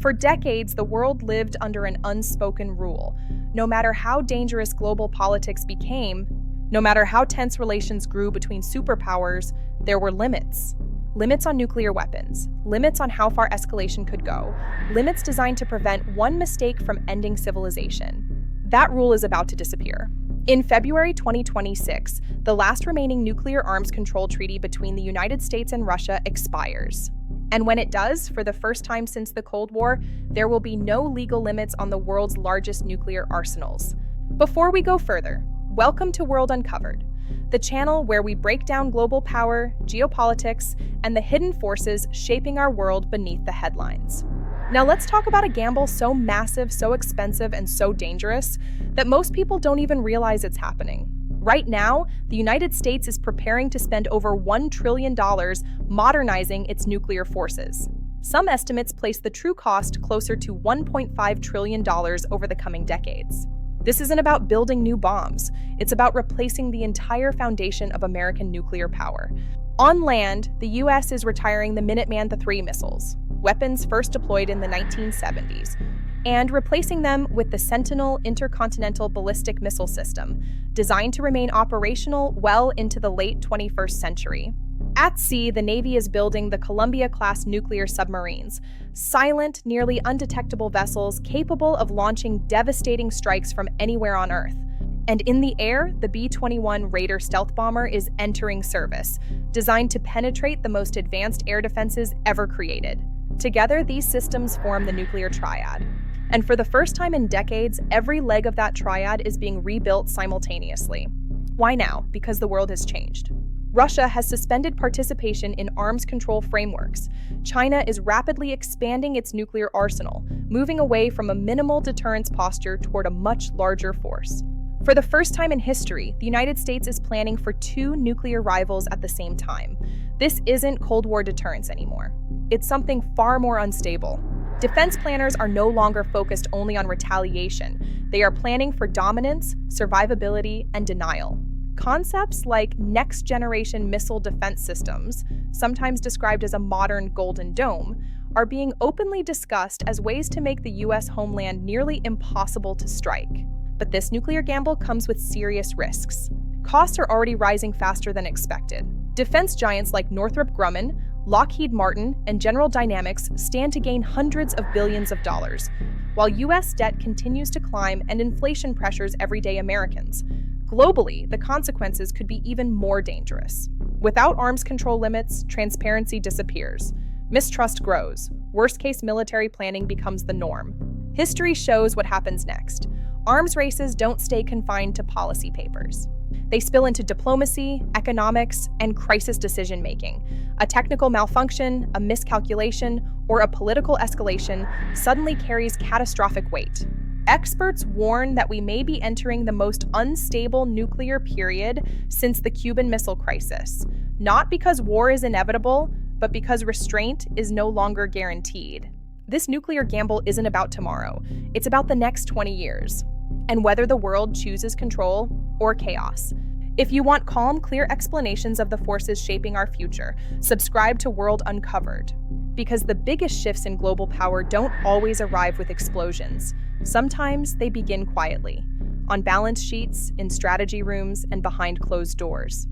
For decades, the world lived under an unspoken rule. No matter how dangerous global politics became, no matter how tense relations grew between superpowers, there were limits. Limits on nuclear weapons, limits on how far escalation could go, limits designed to prevent one mistake from ending civilization. That rule is about to disappear. In February 2026, the last remaining nuclear arms control treaty between the United States and Russia expires. And when it does, for the first time since the Cold War, there will be no legal limits on the world's largest nuclear arsenals. Before we go further, welcome to World Uncovered, the channel where we break down global power, geopolitics, and the hidden forces shaping our world beneath the headlines. Now let's talk about a gamble so massive, so expensive, and so dangerous that most people don't even realize it's happening. Right now, the United States is preparing to spend over $1 trillion modernizing its nuclear forces. Some estimates place the true cost closer to $1.5 trillion over the coming decades. This isn't about building new bombs. It's about replacing the entire foundation of American nuclear power. On land, the U.S. is retiring the Minuteman III missiles, weapons first deployed in the 1970s, and replacing them with the Sentinel intercontinental ballistic missile system, designed to remain operational well into the late 21st century. At sea, the Navy is building the Columbia-class nuclear submarines, silent, nearly undetectable vessels capable of launching devastating strikes from anywhere on Earth. And in the air, the B-21 Raider stealth bomber is entering service, designed to penetrate the most advanced air defenses ever created. Together, these systems form the nuclear triad. And for the first time in decades, every leg of that triad is being rebuilt simultaneously. Why now? Because the world has changed. Russia has suspended participation in arms control frameworks. China is rapidly expanding its nuclear arsenal, moving away from a minimal deterrence posture toward a much larger force. For the first time in history, the United States is planning for two nuclear rivals at the same time. This isn't Cold War deterrence anymore. It's something far more unstable. Defense planners are no longer focused only on retaliation. They are planning for dominance, survivability, and denial. Concepts like next-generation missile defense systems, sometimes described as a modern Golden Dome, are being openly discussed as ways to make the U.S. homeland nearly impossible to strike. But this nuclear gamble comes with serious risks. Costs are already rising faster than expected. Defense giants like Northrop Grumman, Lockheed Martin, and General Dynamics stand to gain hundreds of billions of dollars, while U.S. debt continues to climb and inflation pressures everyday Americans. Globally, the consequences could be even more dangerous. Without arms control limits, transparency disappears. Mistrust grows. Worst-case military planning becomes the norm. History shows what happens next. Arms races don't stay confined to policy papers. They spill into diplomacy, economics, and crisis decision-making. A technical malfunction, a miscalculation, or a political escalation suddenly carries catastrophic weight. Experts warn that we may be entering the most unstable nuclear period since the Cuban Missile Crisis, not because war is inevitable, but because restraint is no longer guaranteed. This nuclear gamble isn't about tomorrow, it's about the next 20 years, and whether the world chooses control or chaos. If you want calm, clear explanations of the forces shaping our future, subscribe to World Uncovered. Because the biggest shifts in global power don't always arrive with explosions. Sometimes they begin quietly, on balance sheets, in strategy rooms, and behind closed doors.